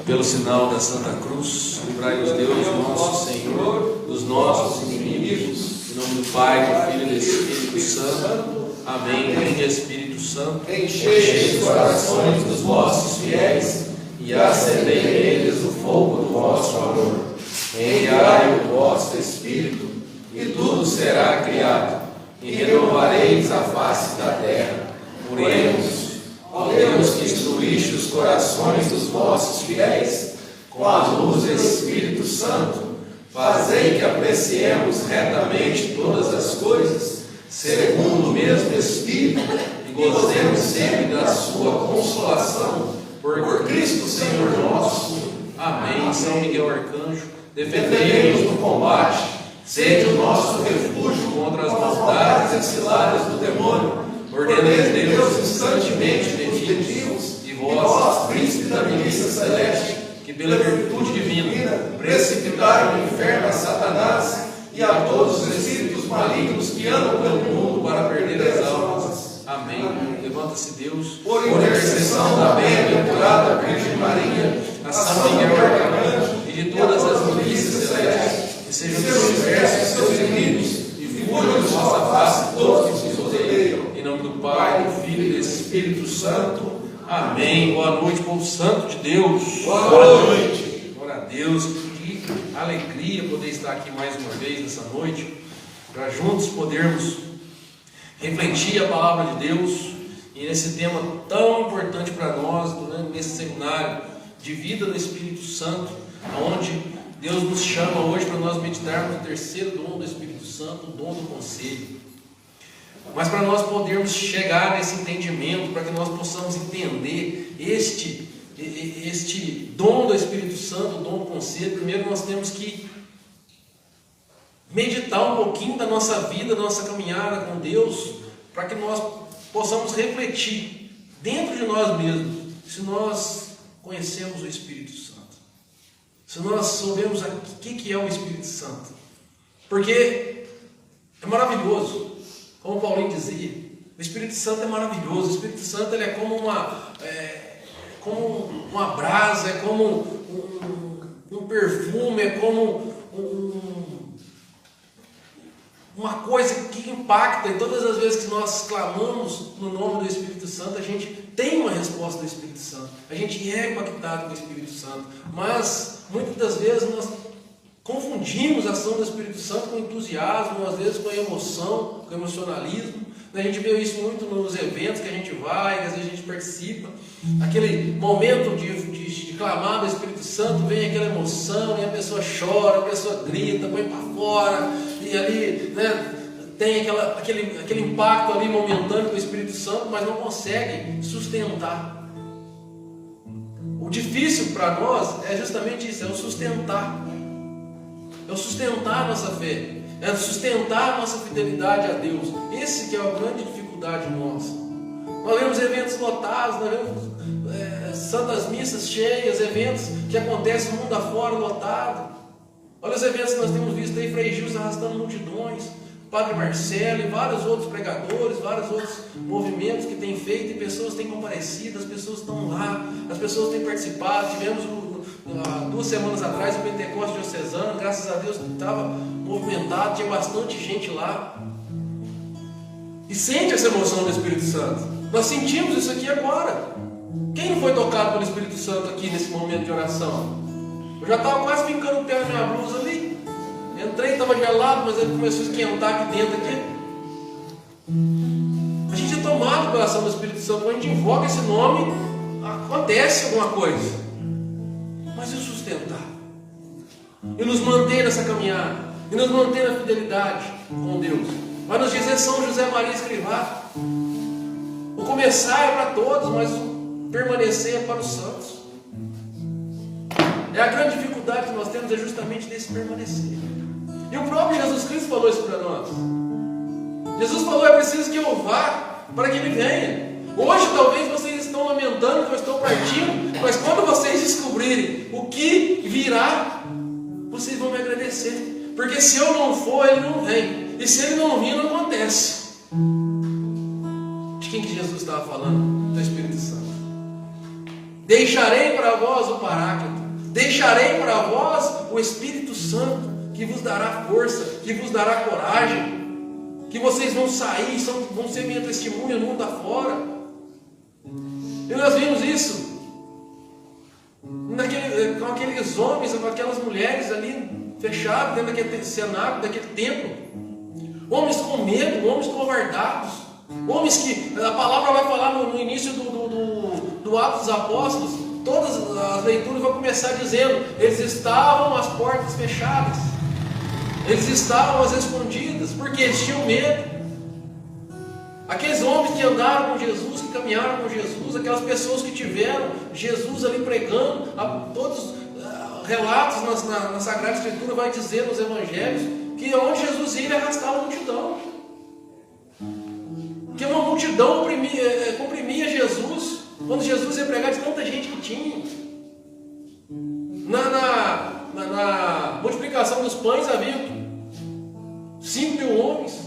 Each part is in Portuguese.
Pelo sinal da Santa Cruz, livrai-nos Deus, nosso Senhor, dos nossos inimigos. Em nome do Pai, do Filho e do Espírito Santo. Amém. Vinde, Espírito Santo, enchei os corações dos vossos fiéis e acendei neles o fogo do vosso amor. Enviai o vosso Espírito e tudo será criado, e renovareis a face da terra. Oremos. Ó Deus, que instruíste os corações dos vossos fiéis com a luz do Espírito Santo, fazei que apreciemos retamente todas as coisas, segundo o mesmo Espírito, e gozemos sempre da sua consolação, por Cristo Senhor nosso. Amém. São Miguel Arcanjo, defendei-nos no combate, sede o nosso refúgio contra as maldades e ciladas do demônio. Ordenei Deus instantemente defendimos, e vós, príncipe da milícia celeste, que pela virtude divina precipitaram no inferno a Satanás e a todos os espíritos malignos que andam pelo mundo para perder as almas. Amém. Levanta-se Deus, por intercessão da bem-aventurada Virgem Maria, a São Miguel Arcanjo e de todas as milícias celestes, que sejam dispersos seus inimigos e fujam de vossa face todos que vos odeiam. Em nome do Pai, do Filho e do Espírito Santo. Amém. Boa noite, povo santo de Deus. Boa noite. Glória a Deus. Que alegria poder estar aqui mais uma vez nessa noite, para juntos podermos refletir a palavra de Deus e nesse tema tão importante para nós, nesse seminário de vida no Espírito Santo, onde Deus nos chama hoje para nós meditarmos no terceiro dom do Espírito Santo, o dom do conselho. Mas para nós podermos chegar nesse entendimento, para que nós possamos entender este dom do Espírito Santo, o dom do conselho, primeiro nós temos que meditar um pouquinho da nossa vida, da nossa caminhada com Deus, para que nós possamos refletir dentro de nós mesmos, se nós conhecemos o Espírito Santo, se nós soubemos o que é o Espírito Santo, porque é maravilhoso. Como Paulinho dizia, o Espírito Santo é maravilhoso. O Espírito Santo ele é como uma brasa, é como um perfume, é como uma coisa que impacta. E todas as vezes que nós clamamos no nome do Espírito Santo, a gente tem uma resposta do Espírito Santo. A gente é impactado com o Espírito Santo. Mas muitas das vezes nós confundimos a ação do Espírito Santo com entusiasmo, às vezes com emoção, com emocionalismo. A gente vê isso muito nos eventos que a gente vai, que às vezes a gente participa. Aquele momento de clamar do Espírito Santo, vem aquela emoção, e a pessoa chora, a pessoa grita, põe para fora, e ali tem aquele impacto ali momentâneo com o Espírito Santo, mas não consegue sustentar. O difícil para nós é justamente isso, é o sustentar. É o sustentar a nossa fé, é sustentar a nossa fidelidade a Deus. Esse que é a grande dificuldade nossa. Nós vemos eventos lotados, nós vemos santas missas cheias, eventos que acontecem no mundo afora lotado. Olha os eventos que nós temos visto aí, Frei Gilson arrastando multidões, Padre Marcelo e vários outros pregadores, vários outros movimentos que têm feito, e pessoas têm comparecido, as pessoas estão lá, as pessoas têm participado. Tivemos 2 semanas atrás o Pentecoste diocesano, graças a Deus estava movimentado, tinha bastante gente lá, e sente essa emoção do Espírito Santo. Nós sentimos isso aqui agora. Quem não foi tocado pelo Espírito Santo aqui nesse momento de oração? Eu já estava quase fincando o pé na minha blusa ali, entrei, estava gelado, mas ele começou a esquentar aqui dentro aqui. A gente é tomado pela ação do Espírito Santo. Quando a gente invoca esse nome, acontece alguma coisa. Mas e o sustentar? E nos manter nessa caminhada, e nos manter na fidelidade com Deus. Vai nos dizer São José Maria Escrivá: o começar é para todos, mas o permanecer é para os santos. A grande dificuldade que nós temos é justamente nesse permanecer. E o próprio Jesus Cristo falou isso para nós. Jesus falou: é preciso que eu vá para que Ele venha. Hoje talvez vocês estão lamentando que eu estou partindo, mas quando vocês descobrirem o que virá, vocês vão me agradecer. Porque se eu não for, Ele não vem. E se Ele não vir, não acontece. De quem que Jesus estava falando? Do Espírito Santo. Deixarei para vós o Paráclito, deixarei para vós o Espírito Santo, que vos dará força, que vos dará coragem, que vocês vão sair, vão ser minha testemunha no mundo afora. E nós vimos isso com aqueles homens, com aquelas mulheres ali fechados dentro daquele cenáculo, daquele templo. Homens com medo, homens covardados, homens que a palavra vai falar no início do Atos dos Apóstolos. Todas as leituras vão começar dizendo: eles estavam às portas fechadas, eles estavam às escondidas, porque eles tinham medo. Aqueles homens que andaram com Jesus, que caminharam com Jesus, aquelas pessoas que tiveram Jesus ali pregando, todos relatos na Sagrada Escritura vai dizer nos Evangelhos que onde Jesus ia, ele arrastava a multidão, que uma multidão comprimia Jesus, quando Jesus ia pregar de tanta gente que tinha. Na multiplicação dos pães havia 5.000 homens,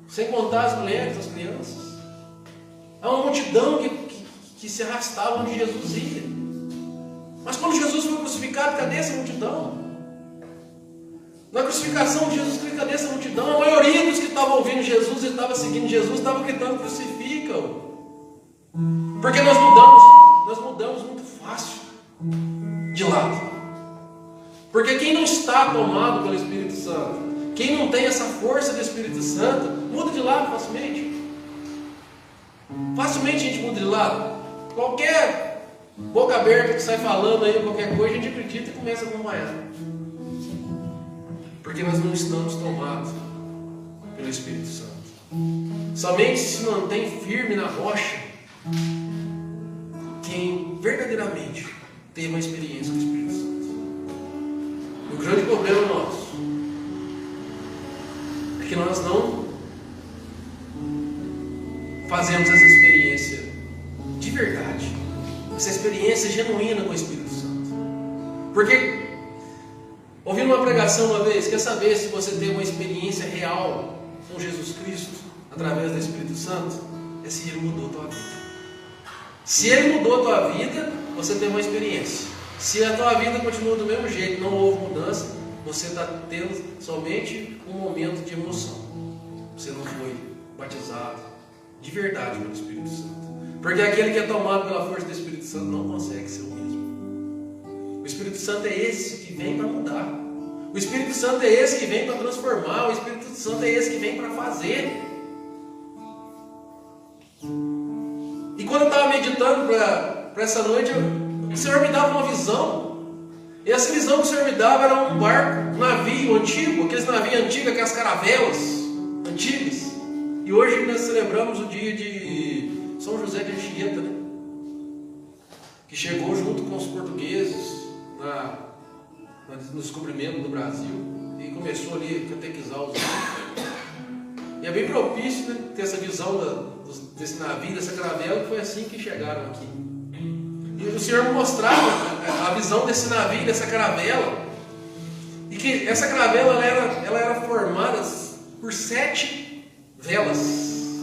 sem contar as mulheres, as crianças. Há uma multidão que se arrastava onde Jesus ia. Mas quando Jesus foi crucificado, cadê essa multidão? Na crucificação de Jesus, cadê essa multidão? A maioria dos que estavam ouvindo Jesus e estavam seguindo Jesus, estava gritando: crucifica-o. Porque nós mudamos muito fácil de lado. Porque quem não está tomado pelo Espírito Santo, quem não tem essa força do Espírito Santo, muda de lado facilmente. Facilmente a gente muda de lado. Qualquer boca aberta que sai falando aí qualquer coisa, a gente acredita e começa a acompanhar. Porque nós não estamos tomados pelo Espírito Santo. Somente se mantém firme na rocha quem verdadeiramente teve uma experiência com o Espírito Santo. O grande problema nosso é que nós não fazemos essa experiência de verdade, essa experiência genuína com o Espírito Santo. Porque, ouvindo uma pregação uma vez, quer saber se você tem uma experiência real com Jesus Cristo através do Espírito Santo? É se Ele mudou a tua vida. Se Ele mudou a tua vida, você tem uma experiência. Se a tua vida continua do mesmo jeito, não houve mudança, você está tendo somente um momento de emoção. Você não foi batizado de verdade pelo Espírito Santo. Porque aquele que é tomado pela força do Espírito Santo não consegue ser o mesmo. O Espírito Santo é esse que vem para mudar. O Espírito Santo é esse que vem para transformar. O Espírito Santo é esse que vem para fazer. E quando eu estava meditando para essa noite, o Senhor me dava uma visão. E essa visão que o Senhor me dava era um barco, um navio antigo, aqueles navios antigos, aquelas caravelas antigas. E hoje nós celebramos o dia de São José de Anchieta, né? Que chegou junto com os portugueses no descobrimento do Brasil e começou ali a catequizar os homens. E é bem propício, né, ter essa visão desse navio, dessa caravela, que foi assim que chegaram aqui. E o Senhor mostrava a visão desse navio, dessa caravela, e que essa caravela ela era formada por 7 velas,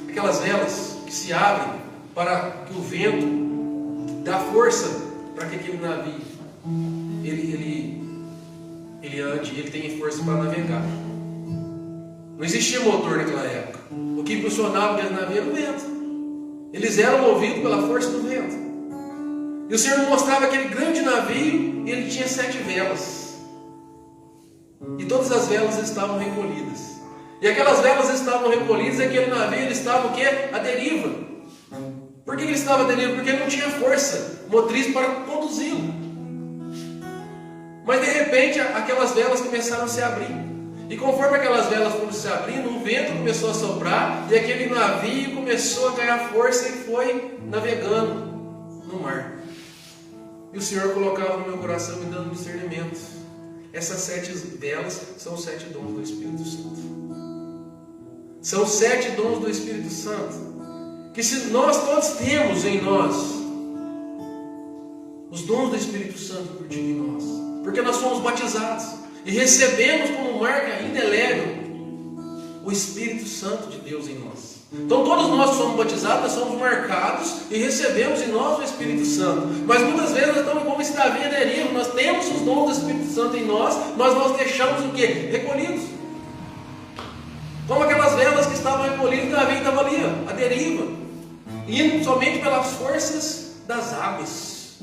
aquelas velas que se abrem para que o vento dá força para que aquele navio ele ande, ele tenha força para navegar. Não existia motor naquela época. O que funcionava aquele navio era o vento. Eles eram movidos pela força do vento. E o Senhor mostrava aquele grande navio e ele tinha 7 velas. E todas as velas estavam recolhidas. E aquelas velas estavam recolhidas e aquele navio ele estava o quê? À deriva. Por que ele estava à deriva? Porque ele não tinha força motriz para conduzi-lo. Mas de repente aquelas velas começaram a se abrir. E conforme aquelas velas foram se abrindo, o vento começou a soprar e aquele navio começou a ganhar força e foi navegando no mar. E o Senhor colocava no meu coração me dando discernimento. Essas 7 velas são os 7 dons do Espírito Santo. São 7 dons do Espírito Santo. Que se nós todos temos em nós os dons do Espírito Santo por ti em nós. Porque nós somos batizados e recebemos como marca indelével o Espírito Santo de Deus em nós. Então todos nós que somos batizados, nós somos marcados e recebemos em nós o Espírito Santo. Mas muitas vezes nós estamos como esse Davi à deriva. Nós temos os dons do Espírito Santo em nós, mas nós deixamos o quê? Recolhidos. Como aquelas velas que estavam recolhidas, Davi estava ali, à deriva, indo somente pelas forças das águas.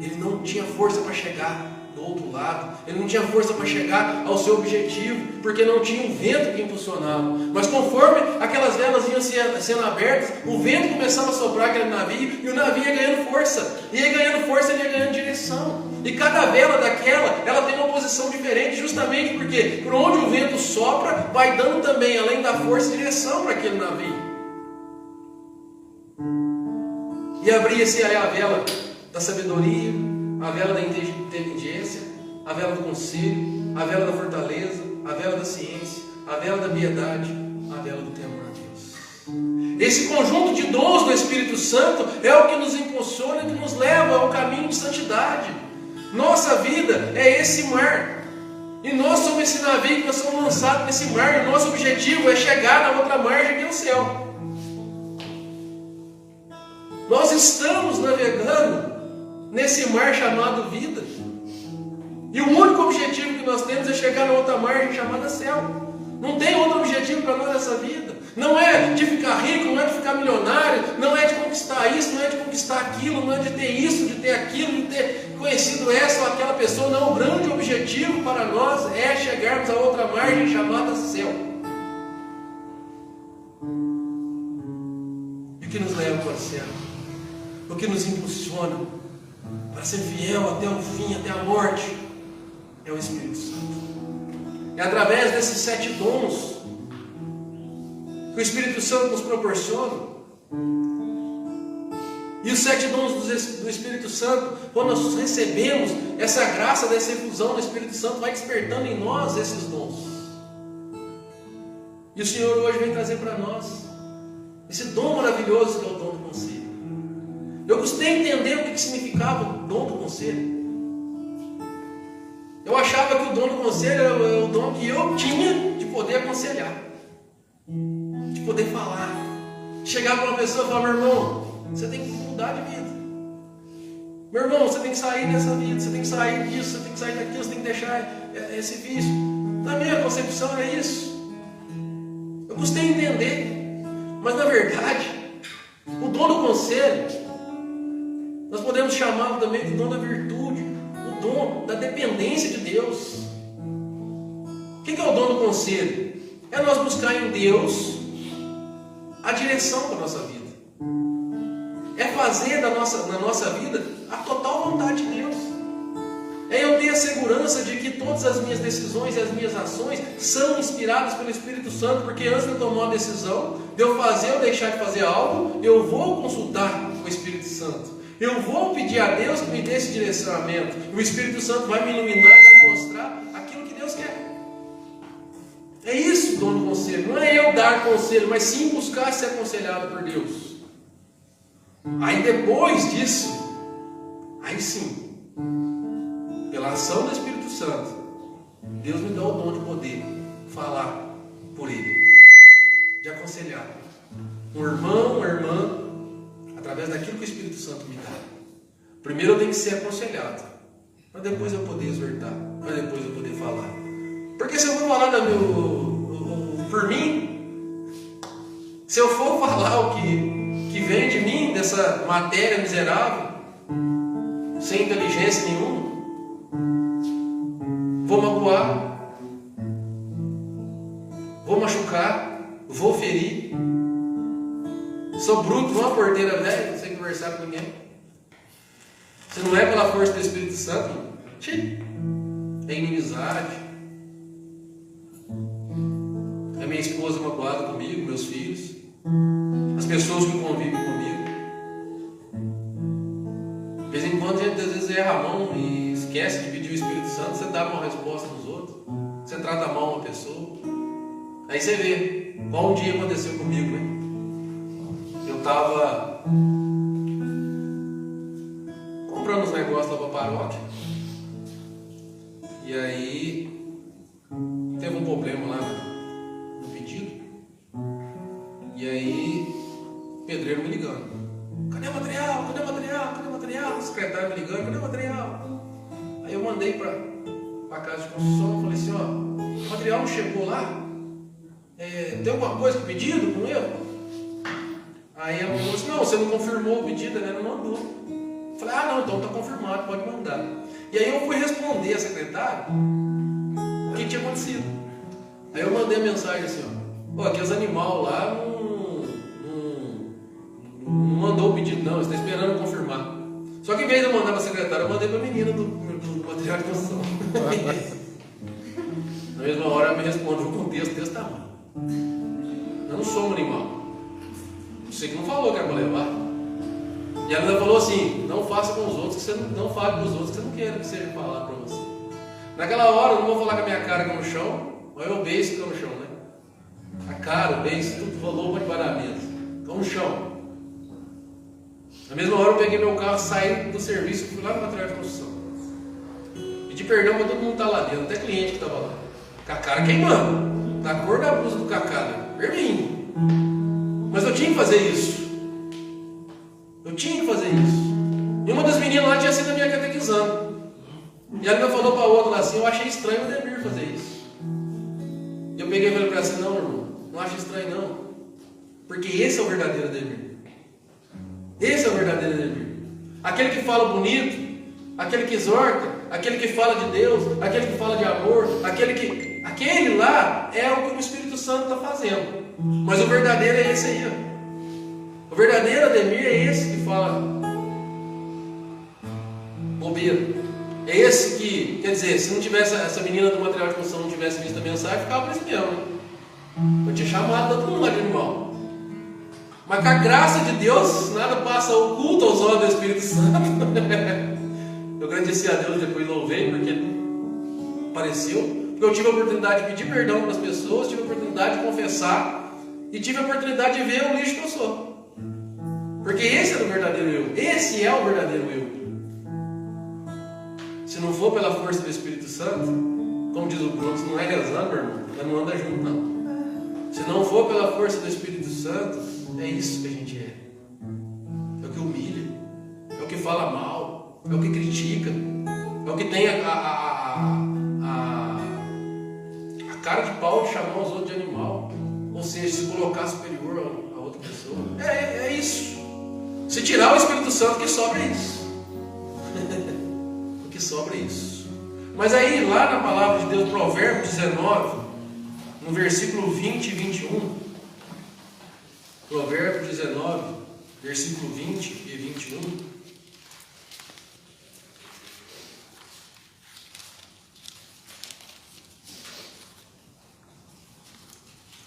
Ele não tinha força para chegar do outro lado, ele não tinha força para chegar ao seu objetivo, porque não tinha um vento que impulsionava. Mas conforme aquelas velas iam sendo abertas, o vento começava a soprar aquele navio, e o navio ia ganhando força, ele ia ganhando direção. E cada vela daquela, ela tem uma posição diferente, justamente porque por onde o vento sopra, vai dando também, além da força, direção para aquele navio. E abria-se aí a vela da sabedoria, a vela da inteligência, a vela do conselho, a vela da fortaleza, a vela da ciência, a vela da piedade, a vela do temor a Deus. Esse conjunto de dons do Espírito Santo é o que nos impulsiona e que nos leva ao caminho de santidade. Nossa vida é esse mar. E nós somos esse navio que nós somos lançados nesse mar. E nosso objetivo é chegar na outra margem que é o céu. Nós estamos navegando nesse mar chamado vida. E o único objetivo que nós temos é chegar na outra margem chamada céu. Não tem outro objetivo para nós nessa vida. Não é de ficar rico, não é de ficar milionário, não é de conquistar isso, não é de conquistar aquilo, não é de ter isso, de ter aquilo, de ter conhecido essa ou aquela pessoa. Não, o grande objetivo para nós é chegarmos a outra margem chamada céu. E o que nos leva para o céu? O que nos impulsiona para ser fiel até o fim, até a morte, é o Espírito Santo. É através desses 7 dons que o Espírito Santo nos proporciona. E os 7 dons do Espírito Santo, quando nós recebemos essa graça dessa efusão do Espírito Santo, vai despertando em nós esses dons. E o Senhor hoje vem trazer para nós esse dom maravilhoso que é o dom do conselho. Eu custei entender o que significava o dom do conselho. Eu achava que o dom do conselho era o dom que eu tinha de poder aconselhar, de poder falar, chegar para uma pessoa e falar: meu irmão, você tem que mudar de vida. Meu irmão, você tem que sair dessa vida, você tem que sair disso, você tem que sair daquilo, você tem que deixar esse vício. Na minha concepção era isso. Eu custei entender, mas na verdade, o dom do conselho, nós podemos chamá-lo também de dom da virtude, o dom da dependência de Deus. O que é o dom do conselho? É nós buscar em Deus a direção da nossa vida. É fazer na nossa vida a total vontade de Deus. É eu ter a segurança de que todas as minhas decisões e as minhas ações são inspiradas pelo Espírito Santo, porque antes de eu tomar uma decisão, de eu fazer ou deixar de fazer algo, eu vou consultar o Espírito Santo. Eu vou pedir a Deus que me dê esse direcionamento. O Espírito Santo vai me iluminar e vai mostrar aquilo que Deus quer. É isso o dom do conselho. Não é eu dar conselho, mas sim buscar ser aconselhado por Deus. Aí depois disso, aí sim, pela ação do Espírito Santo, Deus me dá o dom de poder falar por Ele, de aconselhar um irmão, uma irmã, através daquilo que o Espírito Santo me dá. Primeiro eu tenho que ser aconselhado, para depois eu poder exortar, para depois eu poder falar. Porque se eu for falar por mim, se eu for falar o que vem de mim, dessa matéria miserável, sem inteligência nenhuma, vou magoar, vou machucar, vou ferir. Sou bruto, não uma porteira velha, não sei conversar com ninguém. Se não é pela força do Espírito Santo, é inimizade. É minha esposa magoada comigo, meus filhos, as pessoas que convivem comigo. De vez em quando a gente às vezes erra a mão e esquece de pedir o Espírito Santo, você dá uma resposta nos outros, você trata mal uma pessoa. Aí você vê, qual um dia aconteceu comigo, né? Eu estava comprando uns negócios lá para a paróquia. E aí teve um problema lá no pedido. E aí, o pedreiro me ligando. Cadê o material? Cadê o material? Cadê o material? O secretário me ligando, cadê o material? Aí eu mandei para a casa de construção, falei assim, ó, o material não chegou lá? Tem alguma coisa com o pedido, com eu? Aí ela falou assim, não, você não confirmou o pedido, ela não mandou. Eu falei, não, então está confirmado, pode mandar. E aí eu fui responder a secretária o que tinha acontecido. Aí eu mandei a mensagem assim, ó, aqui os animais lá não mandou o pedido não, está esperando confirmar. Só que em vez de eu mandar para a secretária, eu mandei para a menina do material de construção. Na mesma hora ela me respondeu com o texto está mal. Eu não sou um animal. Você que não falou que era para levar. E ela ainda falou assim, não faça com os outros, que você não fale com os outros, que você não queira que seja falar para você. Naquela hora eu não vou falar com a minha cara que é no chão, mas o beijo que é no chão, né? A cara, o beijo, tudo rolou para debaixo da mesa. Então no chão. Na mesma hora eu peguei meu carro, saí do serviço e fui lá no material de construção. Pedi perdão para todo mundo que está lá dentro, até cliente que estava lá. Com a cara queimando. Da cor da blusa do Cacá, vermelhinho. Mas eu tinha que fazer isso. Eu tinha que fazer isso. E uma das meninas lá tinha sido a minha catequizando. E ela me falou para a outra lá assim, eu achei estranho o Demir fazer isso. E eu peguei e falei para ela assim, não, irmão, não acho estranho não. Porque esse é o verdadeiro Demir. Esse é o verdadeiro Demir. Aquele que fala bonito, aquele que exorta, aquele que fala de Deus, aquele que fala de amor, aquele lá é o que o Espírito Santo está fazendo. Mas o verdadeiro é esse aí, ó. O verdadeiro Ademir é esse que fala bobeira. É esse que, quer dizer, se não tivesse essa menina do material de construção não tivesse visto a mensagem, ficava por isso mesmo, né? Eu tinha chamado todo mundo lá de animal. Mas com a graça de Deus, nada passa oculto aos olhos do Espírito Santo. Eu agradeci a Deus, depois louvei, porque ele apareceu. Porque eu tive a oportunidade de pedir perdão para as pessoas, tive a oportunidade de confessar e tive a oportunidade de ver o lixo que eu sou. Porque esse é o verdadeiro eu. Esse é o verdadeiro eu. Se não for pela força do Espírito Santo, como diz o Bruno, se não é rezando, meu irmão, já não anda junto, não. Se não for pela força do Espírito Santo, é isso que a gente é. É o que humilha, é o que fala mal, é o que critica, é o que tem a cara de pau de chamar os outros de animal. Ou seja, se colocar superior a outra pessoa. É isso. Se tirar o Espírito Santo, o que sobra é isso. O que sobra é isso. Mas aí, lá na palavra de Deus, Provérbios 19, no versículo 20 e 21. Provérbios 19, versículo 20 e 21.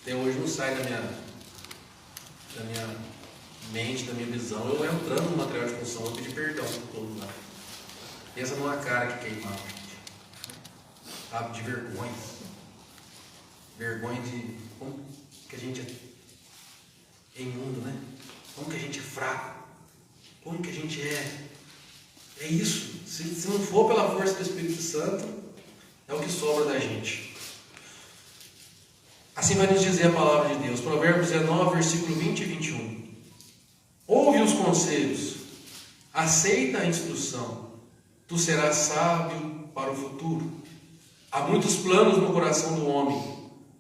Até hoje não sai da minha mente, da minha visão. Eu entrando no material de construção, eu pedi perdão por todo lado. Pensa numa cara que queimava, gente. Sabe, de vergonha. Vergonha de como que a gente é imundo, né? Como que a gente é fraco. Como que a gente é. É isso. Se não for pela força do Espírito Santo, é o que sobra da gente. Assim vai nos dizer a palavra de Deus. Provérbios 19, versículo 20 e 21. Ouve os conselhos, aceita a instrução, tu serás sábio para o futuro. Há muitos planos no coração do homem,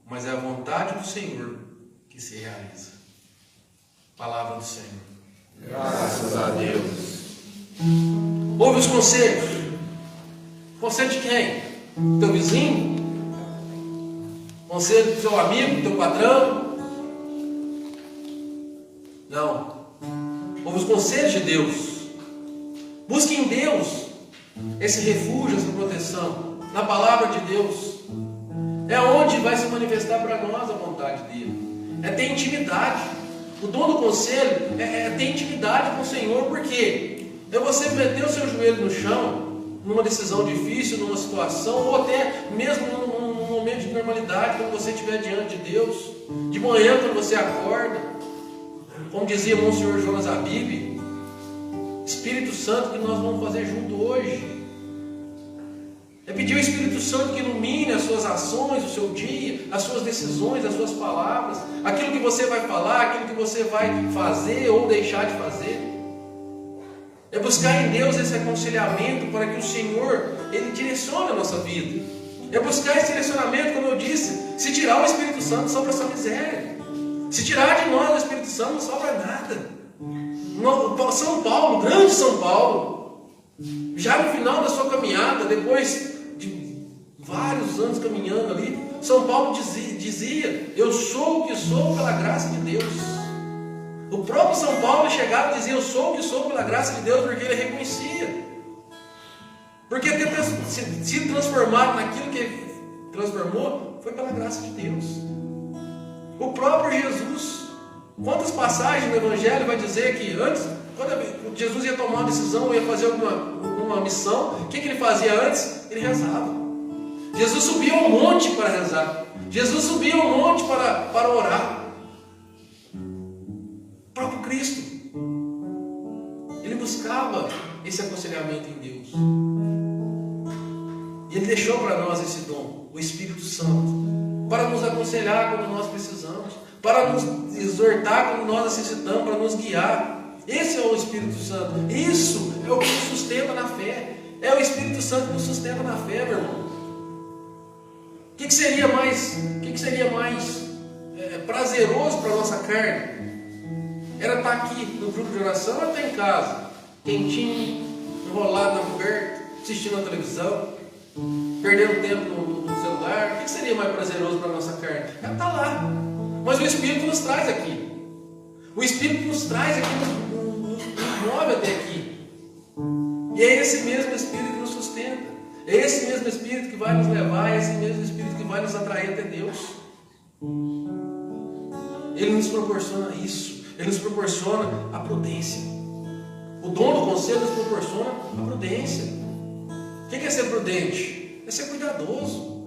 mas é a vontade do Senhor que se realiza. Palavra do Senhor. Graças a Deus. Ouve os conselhos. Conselho de quem? Teu vizinho? Conselho do teu amigo, do teu patrão? Não. Ouve os conselhos de Deus. Busque em Deus esse refúgio, essa proteção. Na palavra de Deus. É onde vai se manifestar para nós a vontade dele. É ter intimidade. O dom do conselho é ter intimidade com o Senhor. Por quê? É você meter o seu joelho no chão, numa decisão difícil, numa situação, ou até mesmo num momento de normalidade, quando você estiver diante de Deus. De manhã, quando você acorda. Como dizia Monsenhor Jonas Abib, Espírito Santo, que nós vamos fazer junto hoje. É pedir ao Espírito Santo que ilumine as suas ações, o seu dia, as suas decisões, as suas palavras, aquilo que você vai falar, aquilo que você vai fazer ou deixar de fazer. É buscar em Deus esse aconselhamento para que o Senhor, Ele direcione a nossa vida. É buscar esse direcionamento, como eu disse. Se tirar o Espírito Santo, sobra só miséria. Se tirar de nós o Espírito Santo, não sobra nada. São Paulo, grande São Paulo, já no final da sua caminhada, depois de vários anos caminhando ali, São Paulo dizia: eu sou o que sou pela graça de Deus. O próprio São Paulo chegava e dizia: eu sou o que sou pela graça de Deus, porque ele reconhecia. Porque ter se transformado naquilo que ele transformou foi pela graça de Deus. O próprio Jesus, quantas passagens no Evangelho vai dizer que antes, quando Jesus ia tomar uma decisão, ia fazer alguma missão, o que ele fazia antes? Ele rezava. Jesus subia ao monte para rezar. Jesus subia ao monte para orar. O próprio Cristo, ele buscava esse aconselhamento em Deus. E Ele deixou para nós esse dom, o Espírito Santo, para nos aconselhar quando nós precisamos, para nos exortar quando nós necessitamos, para nos guiar. Esse é o Espírito Santo. Isso é o que nos sustenta na fé. É o Espírito Santo que nos sustenta na fé, meu irmão. O que seria mais prazeroso para a nossa carne? Era estar aqui no grupo de oração ou estar em casa, quentinho, enrolado na coberta, assistindo a televisão, perdendo tempo no celular? O que seria mais prazeroso para a nossa carne? É estar lá. Mas o Espírito nos traz aqui. O Espírito nos traz aqui, nos move até aqui. E é esse mesmo Espírito que nos sustenta. É esse mesmo Espírito que vai nos levar, é esse mesmo Espírito que vai nos atrair até Deus. Ele nos proporciona isso. Ele nos proporciona a prudência. O dom do conselho nos proporciona a prudência. O que é ser prudente? É ser cuidadoso.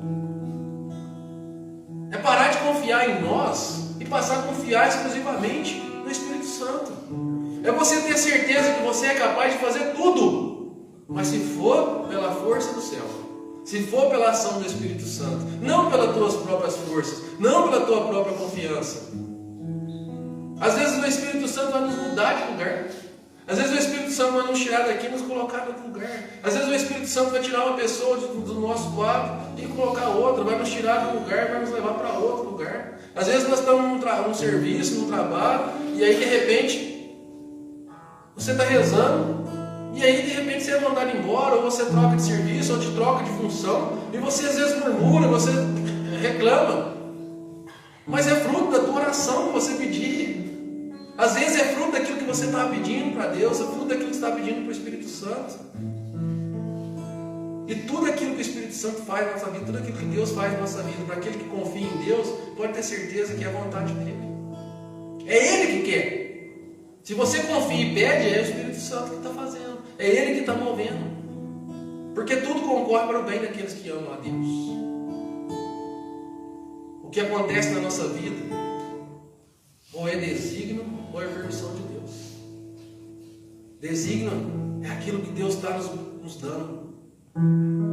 É parar de confiar em nós e passar a confiar exclusivamente no Espírito Santo. É você ter certeza que você é capaz de fazer tudo, mas se for pela força do céu, se for pela ação do Espírito Santo, não pelas tuas próprias forças, não pela tua própria confiança. Às vezes o Espírito Santo vai nos mudar de lugar. Às vezes o Espírito Santo vai nos tirar daqui e nos colocar em outro lugar. Às vezes o Espírito Santo vai tirar uma pessoa do nosso quadro e colocar outra, vai nos tirar de um lugar, vai nos levar para outro lugar. Às vezes nós estamos num serviço, num trabalho, e aí de repente você está rezando, e aí de repente você é mandado embora, ou você troca de serviço, ou te troca de função, e você às vezes murmura, você reclama, mas é fruto da tua oração que você pedir. Às vezes é fruto daquilo que você estava pedindo para Deus, é fruto daquilo que você está pedindo para o Espírito Santo. E tudo aquilo que o Espírito Santo faz na nossa vida, tudo aquilo que Deus faz na nossa vida, para aquele que confia em Deus, pode ter certeza que é a vontade dele. É Ele que quer. Se você confia e pede, é o Espírito Santo que está fazendo. É Ele que está movendo. Porque tudo concorre para o bem daqueles que amam a Deus. O que acontece na nossa vida, ou é desígnio, ou é permissão de Deus. Desígnio é aquilo que Deus está nos dando.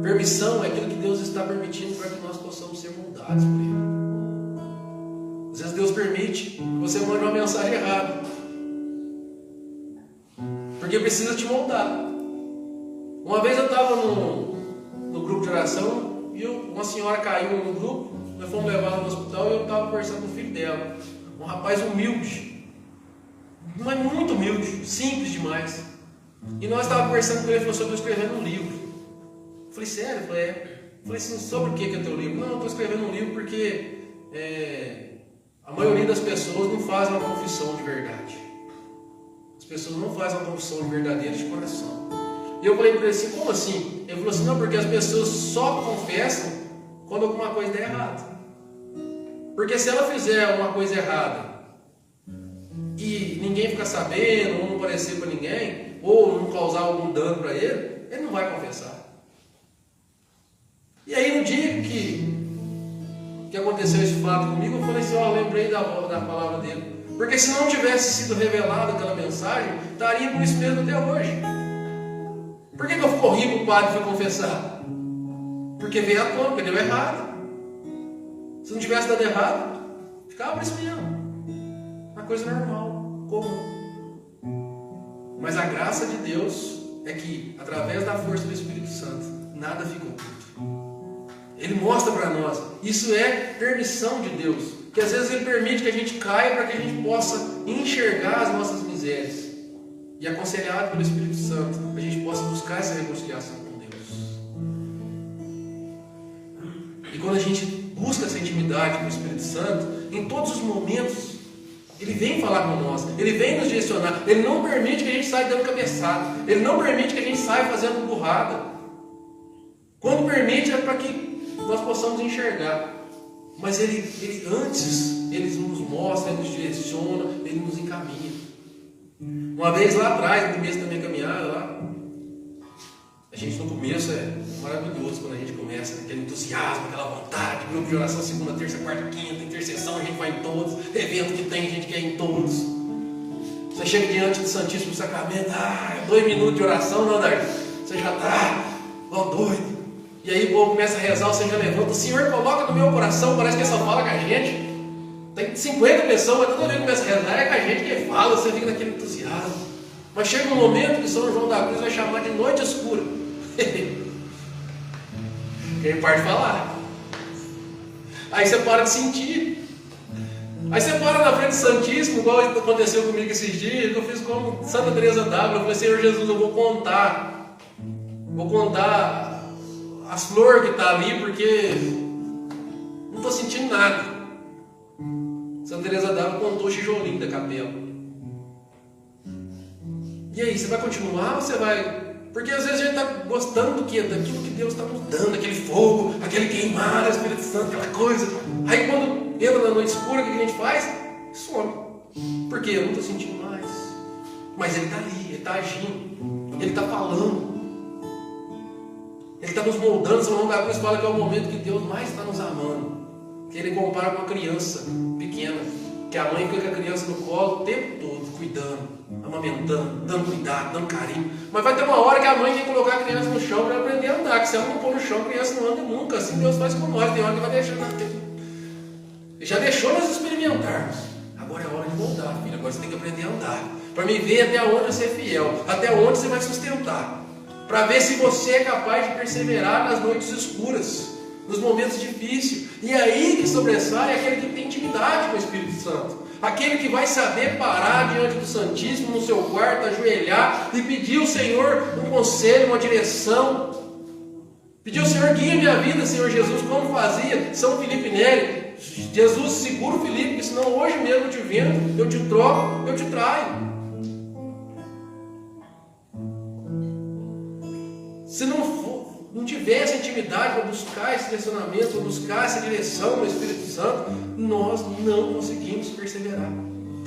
Permissão é aquilo que Deus está permitindo para que nós possamos ser moldados por Ele. Às vezes Deus permite que você mande uma mensagem errada, porque precisa te moldar. Uma vez eu estava no grupo de oração e uma senhora caiu no grupo, nós fomos levar ela no hospital e eu estava conversando com o filho dela. Um rapaz humilde, mas muito humilde, simples demais. E nós estávamos conversando com ele, ele falou sobre eu escrevendo um livro. Eu falei, sério? Eu falei, é. Eu falei assim, sobre o que é teu livro? Não, eu estou escrevendo um livro porque a maioria das pessoas não faz uma confissão de verdade. As pessoas não fazem uma confissão verdadeira de coração. E eu falei para ele assim, como assim? Ele falou assim, não, porque as pessoas só confessam quando alguma coisa der errado. Porque se ela fizer alguma coisa errada e ninguém ficar sabendo, ou não parecer para ninguém, ou não causar algum dano para ele, ele não vai confessar. E aí no dia que aconteceu esse fato comigo, eu falei assim, eu lembrei da palavra dele. Porque se não tivesse sido revelada aquela mensagem, estaria por isso mesmo até hoje. Por que eu corri para o padre e fui confessar? Porque veio à tona, porque deu errado. Se não tivesse dado errado, ficava por isso mesmo. Uma coisa normal, comum. Mas a graça de Deus é que, através da força do Espírito Santo, nada fica oculto. Ele mostra para nós. Isso é permissão de Deus. Que às vezes Ele permite que a gente caia para que a gente possa enxergar as nossas misérias. E aconselhado pelo Espírito Santo, a gente possa buscar essa reconciliação com Deus. E quando a gente busca essa intimidade com o Espírito Santo, em todos os momentos, Ele vem falar com nós, Ele vem nos direcionar. Ele não permite que a gente saia dando cabeçada. Ele não permite que a gente saia fazendo burrada. Quando permite é para que nós possamos enxergar. Mas Ele antes, Ele nos mostra, Ele nos direciona, Ele nos encaminha. Uma vez lá atrás, no começo da minha caminhada, lá, a gente no começo é maravilhoso quando a gente começa, aquele entusiasmo, aquela vontade, grupo de oração, segunda, terça, quarta, quinta, intercessão, a gente vai em todos, evento que tem, a gente quer ir em todos. Você chega diante do Santíssimo Sacramento, 2 minutos de oração, não, Dardo, você já está doido. E aí o povo começa a rezar, você já levanta, o Senhor coloca no meu coração, parece que essa fala com a gente. Tem 50 pessoas, mas toda vez que começa a rezar, é com a gente que fala, você fica naquele entusiasmo. Mas chega um momento que São João da Cruz vai chamar de noite escura. Quem parte falar. Aí você para de sentir. Aí você para na frente do Santíssimo, igual aconteceu comigo esses dias, que eu fiz como Santa Teresa d'Ávila. Eu falei, Senhor Jesus, eu vou contar as flores que estão ali, porque não estou sentindo nada. Santa Teresa d'Ávila contou o tijolinho da capela. E aí, você vai continuar ou você vai... Porque às vezes a gente está gostando do quê? Daquilo que Deus está nos dando, aquele fogo, aquele queimar, o Espírito Santo, aquela coisa. Aí quando entra na noite escura, o que a gente faz? Some. Por quê? Eu não estou sentindo mais. Mas Ele está ali, Ele está agindo, Ele está falando. Ele está nos moldando. São João da Cruz fala que é o momento que Deus mais está nos amando. Que Ele compara com uma criança pequena, que a mãe fica com a criança no colo o tempo todo, cuidando, amamentando, dando cuidado, dando carinho. Mas vai ter uma hora que a mãe tem que colocar a criança no chão para aprender a andar, que se ela não pôr no chão, a criança não anda nunca. Assim Deus faz com nós. Tem hora que vai deixar. Ele já deixou nós experimentarmos. Agora é hora de voltar, filho. Agora você tem que aprender a andar, para me ver até onde você é fiel, até onde você vai sustentar, para ver se você é capaz de perseverar nas noites escuras, nos momentos difíceis. E aí que sobressai aquele que tem intimidade com o Espírito Santo. Aquele que vai saber parar diante do Santíssimo, no seu quarto, ajoelhar e pedir ao Senhor um conselho, uma direção. Pedir ao Senhor, guia minha vida, Senhor Jesus, como fazia São Felipe Neri. Jesus, segura o Felipe, porque senão hoje mesmo eu te vendo, eu te troco, eu te traio. Se não tiver essa intimidade para buscar esse direcionamento, para buscar essa direção no Espírito Santo, nós não conseguimos perseverar.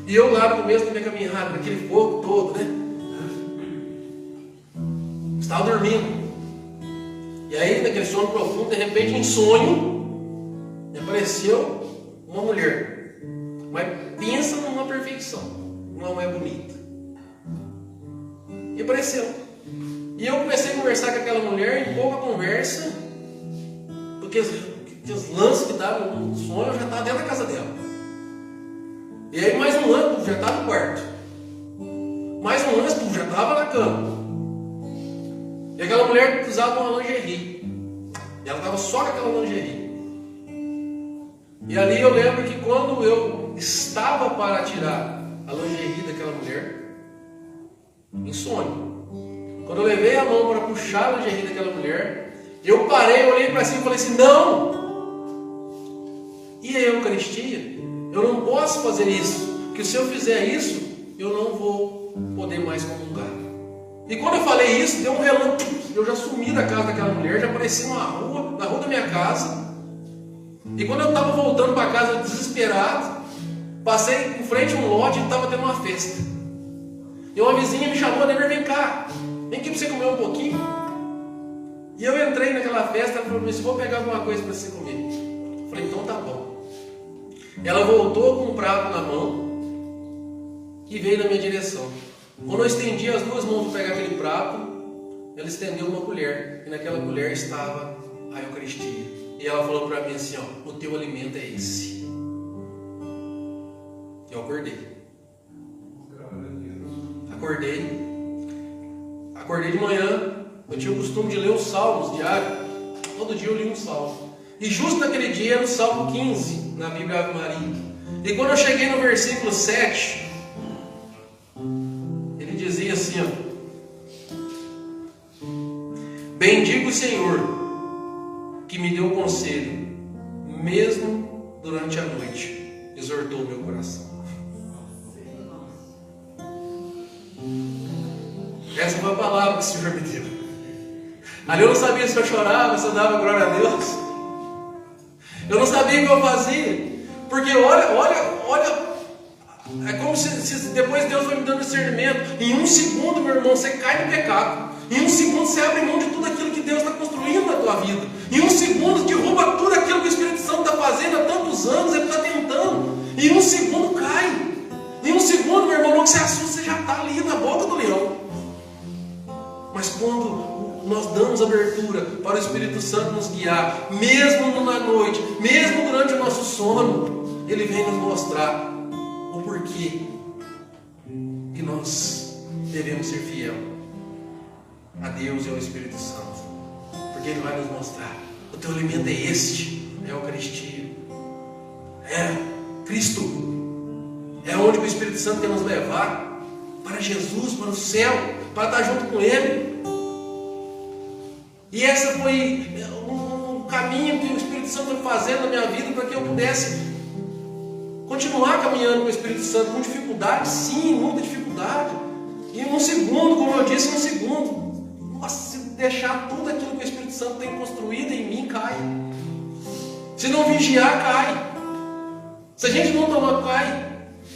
E eu lá no começo da minha caminhada, naquele fogo todo, né? Estava dormindo. E aí, naquele sono profundo, de repente, em sonho, me apareceu uma mulher. Mas pensa numa perfeição. Uma mulher bonita. E apareceu. E eu comecei a conversar com aquela mulher, em pouca conversa, porque os lances que davam no sonho, eu já estava dentro da casa dela. E aí mais um lance, já estava no quarto. Mais um lance, já estava na cama. E aquela mulher usava uma lingerie. E ela estava só com aquela lingerie. E ali eu lembro que quando eu estava para tirar a lingerie daquela mulher, em sonho, quando eu levei a mão para puxar a lingerie daquela mulher, eu parei, olhei para cima e falei assim, não! E a Eucaristia? Eu não posso fazer isso, porque se eu fizer isso, eu não vou poder mais comungar. E quando eu falei isso, deu um relâmpago, eu já sumi da casa daquela mulher, já apareci na rua da minha casa. E quando eu estava voltando para casa desesperado, passei em frente a um lote e estava tendo uma festa. E uma vizinha me chamou, Never, vem cá, vem aqui para você comer um pouquinho. E eu entrei naquela festa, ela falou assim, vou pegar alguma coisa para você comer. Eu falei, então tá bom. Ela voltou com um prato na mão e veio na minha direção. Quando eu estendi as duas mãos para pegar aquele prato, ela estendeu uma colher. E naquela colher estava a Eucaristia. E ela falou para mim assim, ó, o teu alimento é esse. Eu acordei de manhã. Eu tinha o costume de ler os salmos diários. Todo dia eu li um salmo. E justo naquele dia era o Salmo 15, na Bíblia Ave Maria. E quando eu cheguei no versículo 7, ele dizia assim, ó: bendigo o Senhor, que me deu conselho, mesmo durante a noite, exortou o meu coração. Essa foi a palavra que o Senhor me deu. Ali eu não sabia se eu chorava, se eu dava glória a Deus. Eu não sabia o que eu fazia. Porque olha, é como se depois Deus vai me dando discernimento. Em um segundo, meu irmão, você cai no pecado. Em um segundo você abre mão de tudo aquilo que Deus está construindo na tua vida. Em um segundo derruba tudo aquilo que o Espírito Santo está fazendo há tantos anos, ele está tentando. Em um segundo cai. Em um segundo, meu irmão, não que você assusta, você já está ali na boca do leão. Mas quando nós damos abertura para o Espírito Santo nos guiar, mesmo na noite, mesmo durante o nosso sono, ele vem nos mostrar o porquê que nós devemos ser fiel a Deus e ao Espírito Santo. Porque ele vai nos mostrar: o teu alimento é este, é a Eucaristia, é Cristo, é onde o Espírito Santo quer nos levar, para Jesus, para o céu, para estar junto com Ele. E esse foi um caminho que o Espírito Santo foi fazendo na minha vida para que eu pudesse continuar caminhando com o Espírito Santo, com dificuldade, sim, muita dificuldade. E num segundo, como eu disse, num segundo, nossa, se deixar tudo aquilo que o Espírito Santo tem construído em mim, cai. Se não vigiar, cai. Se a gente não tomar, cai.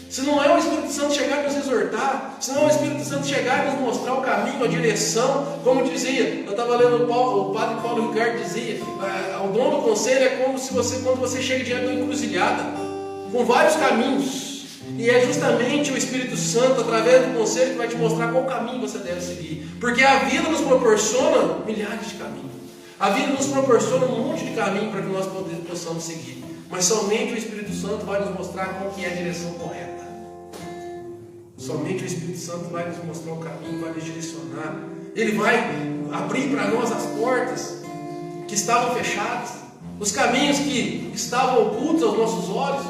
Se não é o Espírito Santo chegar e nos exortar, se não é o Espírito Santo chegar e nos mostrar o caminho, a direção, como dizia, eu estava lendo o padre Paulo Ricardo dizia, o dom do conselho é como se quando você chega diante de uma encruzilhada, com vários caminhos, e é justamente o Espírito Santo, através do conselho, que vai te mostrar qual caminho você deve seguir, porque a vida nos proporciona milhares de caminhos, a vida nos proporciona um monte de caminho para que nós possamos seguir, mas somente o Espírito Santo vai nos mostrar qual que é a direção correta. Somente o Espírito Santo vai nos mostrar o caminho, vai nos direcionar. Ele vai abrir para nós as portas que estavam fechadas, os caminhos que estavam ocultos aos nossos olhos.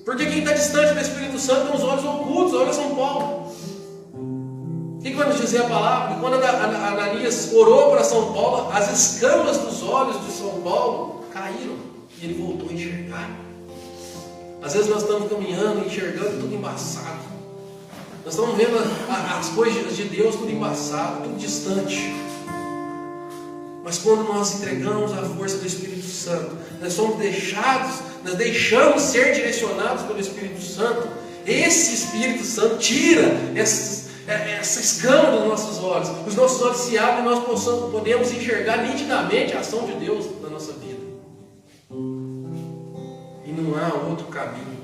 Porque quem está distante do Espírito Santo tem os olhos ocultos. Olha São Paulo. O que vai nos dizer a palavra? Que quando Ananias orou para São Paulo, as escamas dos olhos de São Paulo caíram e ele voltou a enxergar. Às vezes nós estamos caminhando, enxergando tudo embaçado. Nós estamos vendo as coisas de Deus tudo embaçado, tudo distante. Mas quando nós entregamos a força do Espírito Santo, nós somos nós deixamos ser direcionados pelo Espírito Santo. Esse Espírito Santo tira essa escama dos nossos olhos. Os nossos olhos se abrem e nós podemos enxergar nitidamente a ação de Deus na nossa vida. E não há outro caminho.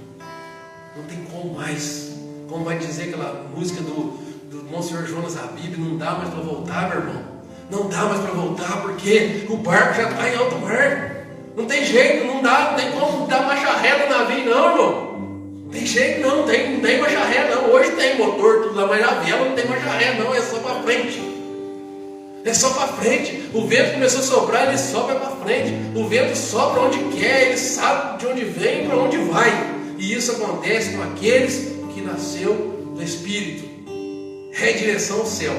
Não tem como mais. Como vai dizer aquela música do Monsenhor Jonas Habib, não dá mais para voltar, meu irmão. Não dá mais para voltar, porque o barco já está em alto mar. Não tem jeito, não tem como dar marcha ré no navio, não, irmão. Não tem jeito, não tem marcha ré, não. Hoje tem motor, tudo lá, mas na vela não tem marcha ré, não. É só para frente. É só para frente. O vento começou a soprar, ele sopra para frente. O vento sopra onde quer, ele sabe de onde vem e para onde vai. E isso acontece com aqueles que nasceu do Espírito. É direção ao céu.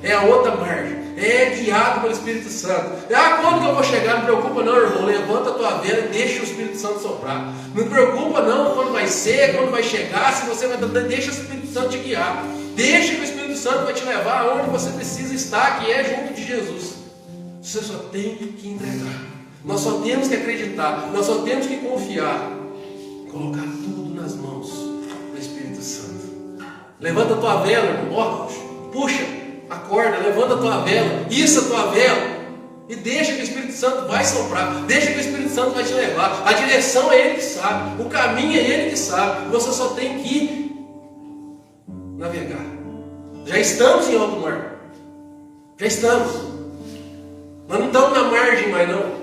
É a outra margem. É guiado pelo Espírito Santo. Quando que eu vou chegar? Não preocupa não, irmão. Levanta a tua vela e deixa o Espírito Santo soprar. Não preocupa não quando vai ser, quando vai chegar, se você vai... Deixa o Espírito Santo te guiar. Deixa que o Espírito Santo vai te levar aonde você precisa estar, que é junto de Jesus. Você só tem que entregar. Nós só temos que acreditar. Nós só temos que confiar. Colocar tudo nas mãos do Espírito Santo. Levanta a tua vela, irmão. Puxa, acorda, levanta a tua vela. Issa a tua vela. E deixa que o Espírito Santo vai soprar. Deixa que o Espírito Santo vai te levar. A direção é Ele que sabe. O caminho é Ele que sabe. Você só tem que navegar. Já estamos em alto mar. Já estamos. Nós não estamos na margem mais não.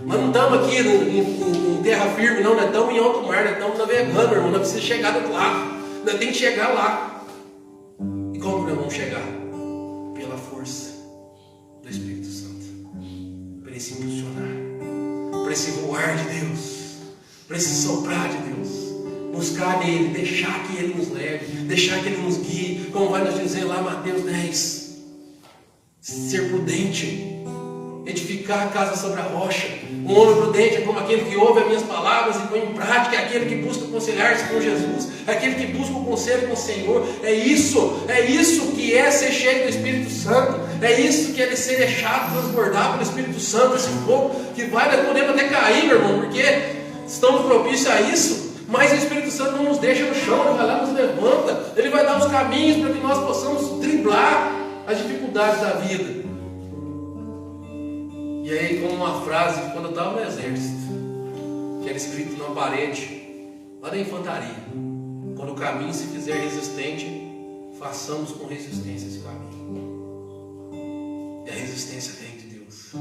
Nós não estamos aqui em terra firme, não. Nós estamos em alto mar, nós estamos navegando, irmão. Nós precisamos chegar do outro lado. Nós temos que chegar lá. E como nós vamos chegar? Pela força do Espírito Santo. Para esse impulsionar. Para esse voar de Deus. Para esse soprar de Deus. Buscar nele, deixar que ele nos leve, deixar que ele nos guie, como vai nos dizer lá Mateus 10. Ser prudente, edificar a casa sobre a rocha. Um homem prudente é como aquele que ouve as minhas palavras e põe em prática, é aquele que busca conciliar-se com Jesus, é aquele que busca o conselho com o Senhor. É isso que é ser cheio do Espírito Santo, é isso que é ser deixado transbordar pelo Espírito Santo, esse fogo que vai, nós podemos até cair, meu irmão, porque estamos propícios a isso. Mas o Espírito Santo não nos deixa no chão, Ele vai lá, nos levanta, Ele vai dar os caminhos para que nós possamos driblar as dificuldades da vida. E aí, como uma frase de quando eu estava no exército, que era escrito numa parede, lá da infantaria: quando o caminho se fizer resistente, façamos com resistência esse caminho. E a resistência vem de Deus.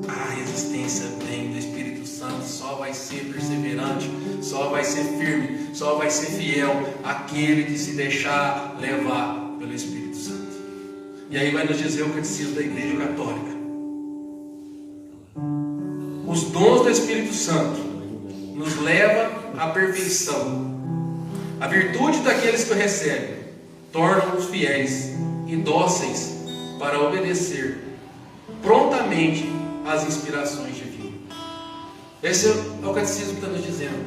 A resistência vem do Espírito Santo. Só vai ser perseverante, só vai ser firme, só vai ser fiel aquele que se deixar levar pelo Espírito Santo. E aí vai nos dizer o catecismo da Igreja Católica: os dons do Espírito Santo nos levam à perfeição. A virtude daqueles que o recebem torna-os fiéis e dóceis para obedecer prontamente às inspirações divinas. Esse é o catecismo que está nos dizendo.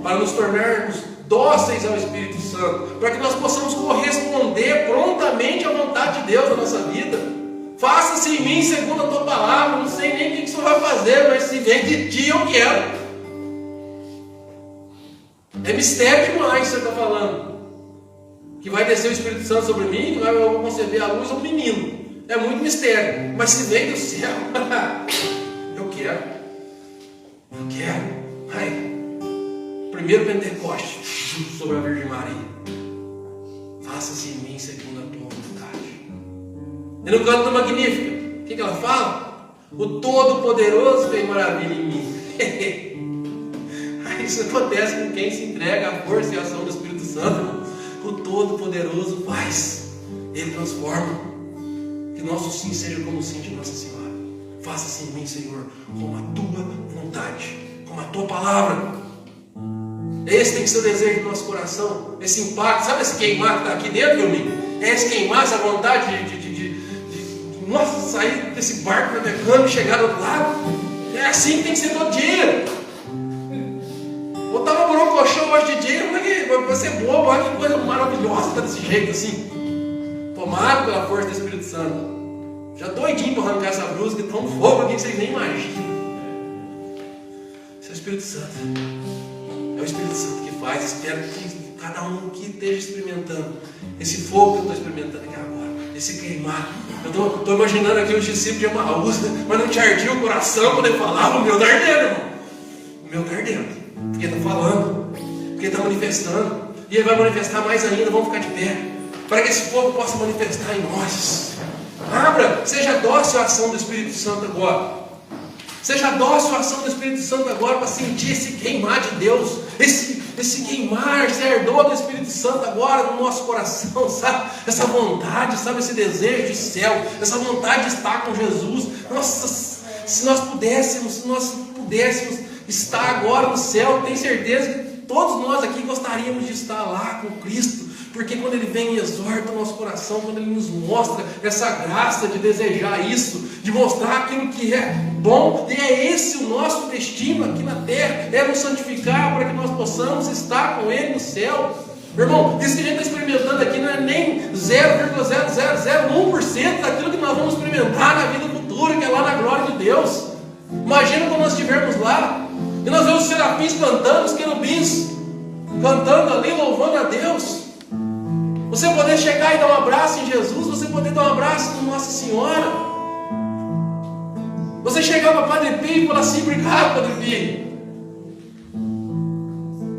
Para nos tornarmos dóceis ao Espírito Santo, para que nós possamos corresponder prontamente à vontade de Deus na nossa vida. Faça-se em mim segundo a tua palavra. Não sei nem o que o Senhor vai fazer, mas se vem de ti eu quero. É mistério demais que você está falando. Que vai descer o Espírito Santo sobre mim, que eu vou conceber a luz ao menino. É muito mistério. Mas se vem do céu, eu quero. Eu quero. Ai. Primeiro Pentecoste sobre a Virgem Maria. Faça-se em mim segundo a tua vontade. E no canto da Magnífica, o que ela fala? O Todo-Poderoso fez maravilha em mim. Isso acontece com quem se entrega à força e à ação do Espírito Santo. O Todo-Poderoso faz. Ele transforma. Que nosso sim seja como o sim de Nossa Senhora. Faça-se em mim, Senhor, como a tua vontade, como a tua palavra. Esse tem que ser o desejo do nosso coração. Esse impacto, sabe esse queimar que está aqui dentro, meu amigo? É esse queimar, essa vontade de nossa, sair desse barco navegando e chegar do outro lado. É assim que tem que ser todo dia. Botar uma borocochô hoje de dia, vai ser bobo, olha que coisa maravilhosa, tá desse jeito assim. Tomado pela força do Espírito Santo. Já doidinho para arrancar essa blusa, que tão fogo aqui que vocês nem imaginam. Esse é o Espírito Santo. É o Espírito Santo que faz. Espero que cada um aqui esteja experimentando esse fogo que eu estou experimentando aqui agora. Esse queimar. Eu estou imaginando aqui os discípulos de Emaús, mas não te ardia o coração quando ele falava: o meu está ardendo, irmão. O meu está ardendo. Porque está falando. Porque está manifestando. E ele vai manifestar mais ainda. Vamos ficar de pé. Para que esse fogo possa manifestar em nós. Abra, seja dócil à ação do Espírito Santo agora. Seja dócil à ação do Espírito Santo agora para sentir esse queimar de Deus. Esse queimar, esse ardor do Espírito Santo agora no nosso coração, sabe? Essa vontade, sabe? Esse desejo de céu, essa vontade de estar com Jesus. Nossa, se nós pudéssemos estar agora no céu, tenho certeza que todos nós aqui gostaríamos de estar lá com Cristo. Porque quando Ele vem e exorta o nosso coração, quando Ele nos mostra essa graça de desejar isso, de mostrar aquilo que é bom, e é esse o nosso destino aqui na terra, é nos santificar para que nós possamos estar com Ele no céu. Meu irmão, isso que a gente está experimentando aqui não é nem 0,0001% daquilo que nós vamos experimentar na vida futura, que é lá na glória de Deus. Imagina quando nós estivermos lá, e nós vemos os serafins cantando, os querubins cantando ali, louvando a Deus. Você poder chegar e dar um abraço em Jesus, você poder dar um abraço em Nossa Senhora. Você chegar para Padre Pio e falar assim: obrigado, Padre Pio,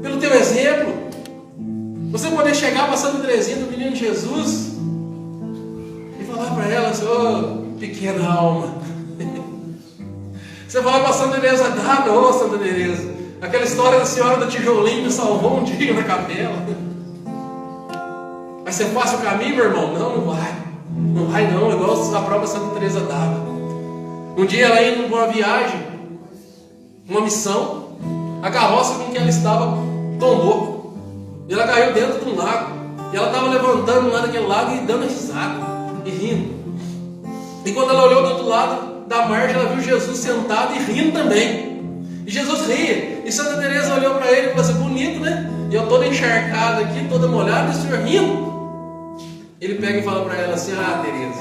pelo teu exemplo. Você poder chegar para Santa Teresinha do Menino Jesus e falar para ela: oh, pequena alma, Você fala para Santa Teresa d'Ávila, ô Santa Teresa, aquela história da senhora do tijolinho me salvou um dia na capela. Mas você passa o caminho, meu irmão? Não vai. Não vai não, igual a própria Santa Teresa d'Ávila. Um dia ela indo numa viagem, uma missão, a carroça com que ela estava tombou. E ela caiu dentro de um lago. E ela estava levantando lá daquele lago e dando risada e rindo. E quando ela olhou do outro lado da margem, ela viu Jesus sentado e rindo também. E Jesus ria. E Santa Teresa olhou para ele e falou assim: bonito, né? E eu toda encharcada aqui, toda molhada, e o senhor rindo. Ele pega e fala para ela assim: ah, Teresa,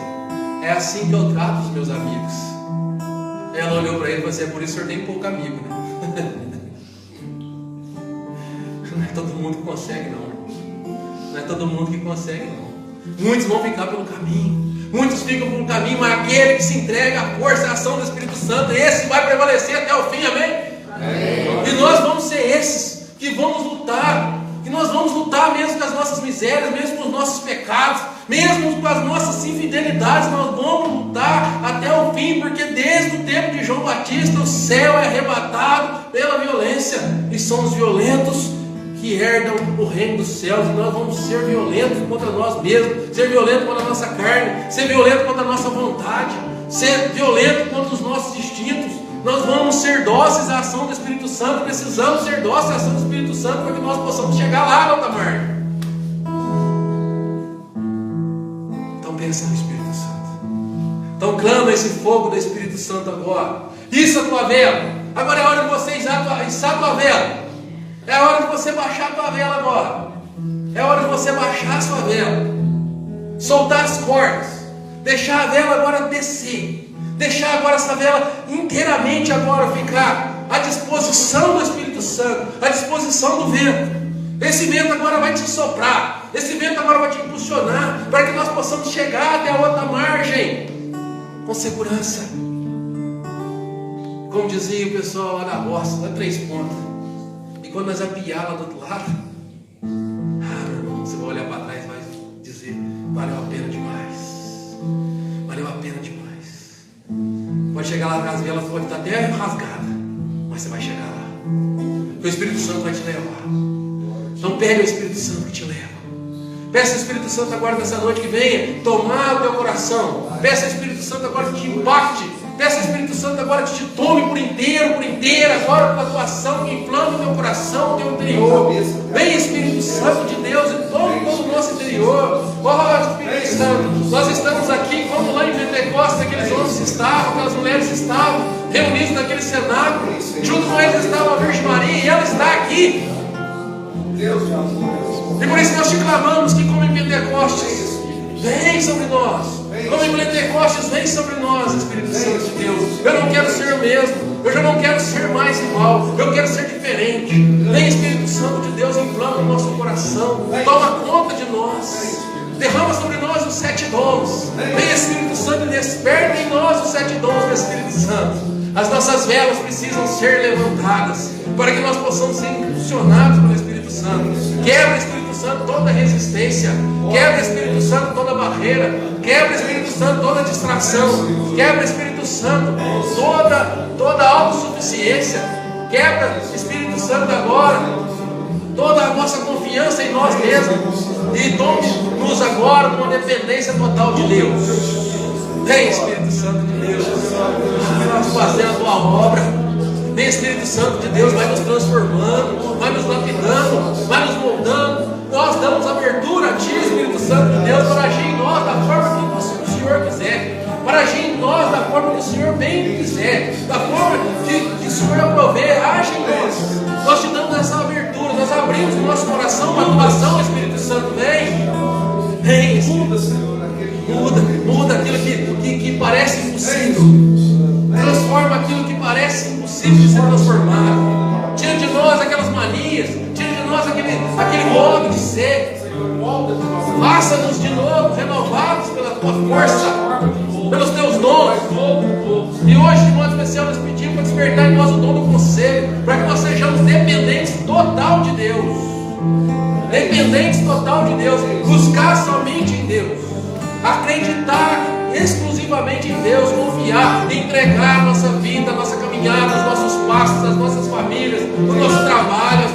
é assim que eu trato os meus amigos. Ela olhou para ele e falou assim: é por isso que o senhor tem pouco amigo, né? Não é todo mundo que consegue, não. Não é todo mundo que consegue, não. Muitos vão ficar pelo caminho. Muitos ficam pelo caminho, mas aquele que se entrega à força e à ação do Espírito Santo, esse vai prevalecer até o fim, amém? Amém. E nós vamos ser esses que vamos lutar. Que nós vamos lutar mesmo com as nossas misérias, mesmo com os nossos pecados, mesmo com as nossas infidelidades. Nós vamos lutar até o fim, porque desde o tempo de João Batista o céu é arrebatado pela violência, e são os violentos que herdam o reino dos céus. E nós vamos ser violentos contra nós mesmos, ser violentos contra a nossa carne, ser violentos contra a nossa vontade, ser violentos contra os nossos instintos. Nós vamos ser dóceis à ação do Espírito Santo. Precisamos ser dóceis à ação do Espírito Santo para que nós possamos chegar lá no altar mar. Então pensa no Espírito Santo. Então clama esse fogo do Espírito Santo agora. Isso a tua vela. Agora é a hora de você içar a tua vela. É a hora de você baixar a tua vela agora. É a hora de você baixar a sua vela. Soltar as cordas. Deixar a vela agora descer. Deixar agora essa vela inteiramente agora ficar à disposição do Espírito Santo, à disposição do vento. Esse vento agora vai te soprar. Esse vento agora vai te impulsionar para que nós possamos chegar até a outra margem com segurança. Como dizia o pessoal lá da roça, lá 3 pontos. E quando nós apiar lá do outro lado, meu irmão, você vai olhar para trás e vai dizer: valeu a pena demais. Valeu a pena demais. Pode chegar lá nas velas, pode estar até rasgada, mas você vai chegar lá. Porque o Espírito Santo vai te levar. Então pede o Espírito Santo que te leva. Peça ao Espírito Santo agora nessa noite que venha tomar o teu coração. Peça ao Espírito Santo agora que te impacte. Peça ao Espírito Santo agora que te tome por inteira, agora com a tua ação, que inflame o teu coração, o teu interior. Vem Espírito Santo de Deus e tome todo o nosso interior. Espírito Santo, nós estamos aqui como lá em Pentecostes, aqueles homens estavam, aquelas mulheres estavam reunidos naquele cenáculo. Junto com eles estava a Virgem Maria e ela está aqui. E por isso nós te clamamos que, como em Pentecostes, vem sobre nós. Como em Pentecostes, vem sobre nós, Espírito Santo de Deus. Eu não quero ser o mesmo. Eu já não quero ser mais igual. Eu quero ser diferente. Vem, Espírito Santo de Deus, inflama o nosso coração. Toma conta de nós. Derrama sobre nós os 7 dons. Vem, Espírito Santo, e desperta em nós os 7 dons do Espírito Santo. As nossas velas precisam ser levantadas para que nós possamos ser impulsionados pelo Espírito Santo. Quebra, Espírito Santo, toda resistência. Quebra, Espírito Santo, toda barreira. Quebra, Espírito Santo, toda distração. Quebra, Espírito Santo, toda autossuficiência. Quebra, Espírito Santo, agora toda a nossa confiança em nós mesmos. E tome-nos agora com uma dependência total de Deus. Vem, Espírito Santo de Deus, nós fazendo a tua obra. Vem, Espírito Santo de Deus, vai nos transformando, vai nos lapidando, vai nos moldando. Nós damos abertura a Ti, Espírito Santo de Deus, para agir em nós da forma que o Senhor quiser, para agir em nós da forma que o Senhor bem quiser, da forma que o Senhor aprover, age em nós. Nós te damos essa abertura, nós abrimos o nosso coração para a atuação, Espírito Santo, vem, Senhor. Muda aquilo que parece impossível. Transforma aquilo que parece impossível de ser transformado. Tira de nós aquelas manias. Tira de nós aquele modo de ser. Faça-nos de novo renovados pela tua força, pelos teus dons. E hoje, de modo especial, nós pedimos para despertar em nós o dom do conselho, para que nós sejamos dependentes total de Deus. Dependentes total de Deus. Buscar somente em Deus. Acreditar exclusivamente em Deus, confiar, entregar a nossa vida, a nossa caminhada caminhada, os nossos passos, as nossas famílias, o nosso trabalho,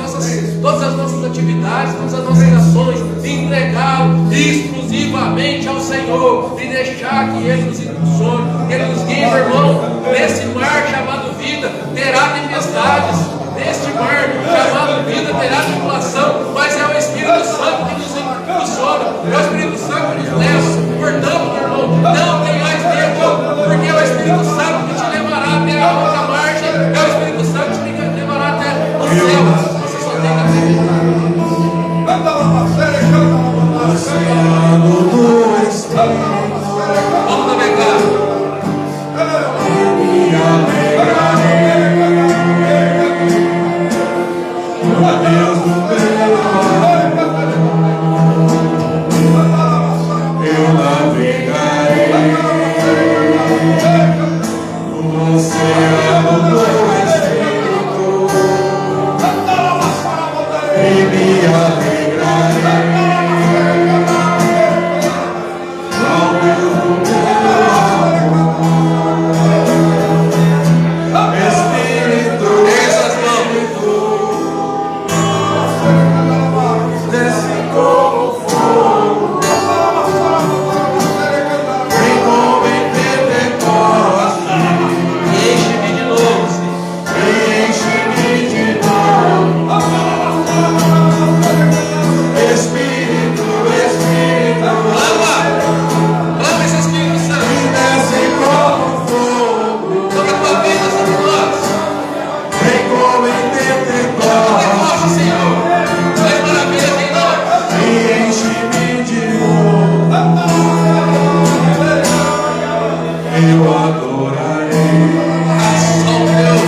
todas as nossas atividades, todas as nossas ações, entregá-lo exclusivamente ao Senhor e deixar que Ele nos impulsione, que Ele nos guie, meu irmão. Nesse mar chamado vida terá tempestades, neste mar chamado vida terá tribulação, mas é o Espírito Santo que nos impulsiona, é o Espírito Santo que nos leva. Portanto, meu irmão, não tenhais medo, porque é o Espírito Santo que te levará até a outra margem, é o Espírito Santo que te levará até o céu. Você só tem que acreditar. Vamos navegar. Eu navegarei no oceano do Espírito e me alegrarei ao meu Espírito, desce como fogo, vem como em Pentecoste, Enche-me de novo, Senhor. enche-me de novo. Espírito, Espírito, Clama esse Espírito Santo. desce como fogo, Toca a tua vida sobre nós. vem como em Pentecoste, Decoste, Senhor. Faz maravilhas em nós. e enche-me de novo. Eu adorarei Só o Deus.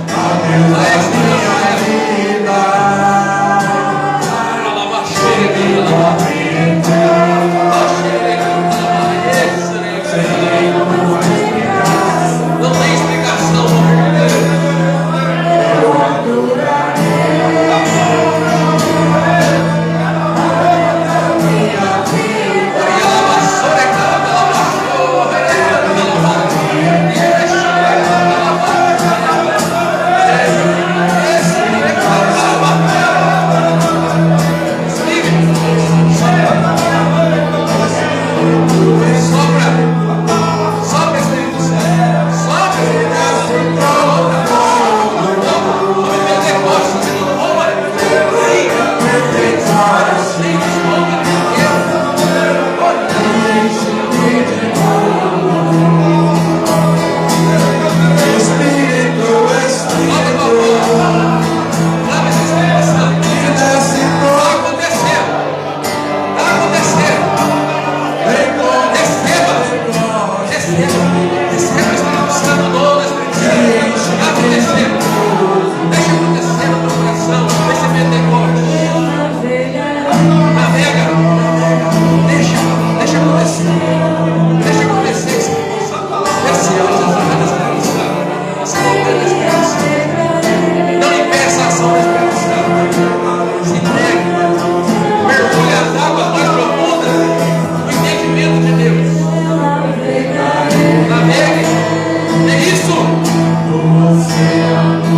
a Deus da minha vida. Alaba, chega, alaba, não tem explicação, amor de Deus. Eu adorarei Sopra, Espírito Santo. Sopra, Espírito Santo. Homem Pentecoste, Senhor. Espírito, Espírito, Clama esse Espírito Santo. desce Está acontecendo. Está acontecendo. vem como Receba. Receba o Espírito Santo, o dom do Espírito Santo. Está acontecendo. Deixa acontecer no teu coração. Esse Pentecoste. Navega. Deixa acontecer. Deixa acontecer, Espírito Santo. Desce hoje as águas do Espírito Santo. Se movendo do Espírito Santo. Não impeça a ação do Espírito Santo. Se entregue. Mergulhe as águas mais profundas do entendimento de Deus. Navegue. É isso. no oceano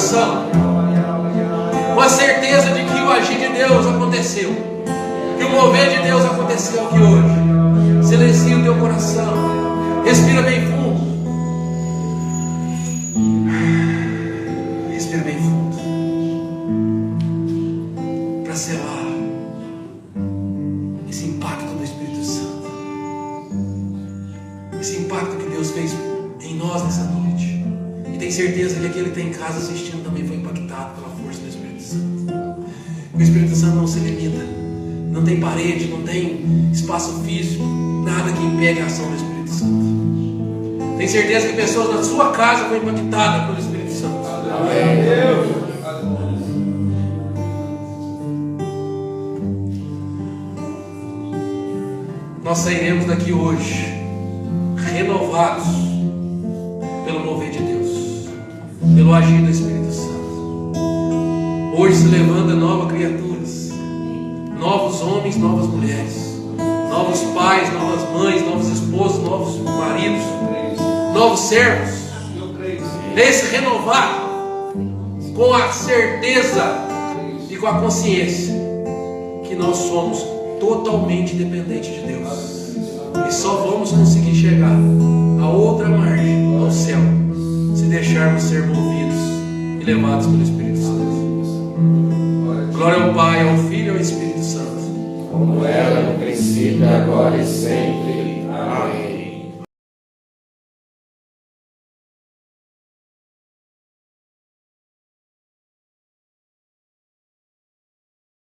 coração, com a certeza de que o agir de Deus aconteceu, que o mover de Deus aconteceu aqui hoje. Silencia o teu coração, respira bem fundo, respira bem fundo, para selar esse impacto do Espírito Santo, esse impacto que Deus fez em nós nessa noite. E tem certeza que aquele que está em casa assistindo também foi impactado pela força do Espírito Santo. O Espírito Santo não se limita, não tem parede, não tem espaço físico, nada que impegue a ação do Espírito Santo. Tem certeza que pessoas na sua casa foram impactadas pelo Espírito Santo. Amém, Deus. Nós sairemos daqui hoje renovados pelo mover de Deus, pelo agir do Espírito Santo. Hoje se levanta novas criaturas, novos homens, novas mulheres, novos pais, novas mães, novos esposos, novos maridos, novos servos. Esse renovado com a certeza e com a consciência que nós somos totalmente dependentes de Deus e só vamos conseguir chegar a outra margem, ao céu, se deixarmos ser movidos e levados pelo Espírito Santo. Glória ao Pai, ao Filho e ao Espírito Santo, Como era no princípio, agora e sempre. Amém.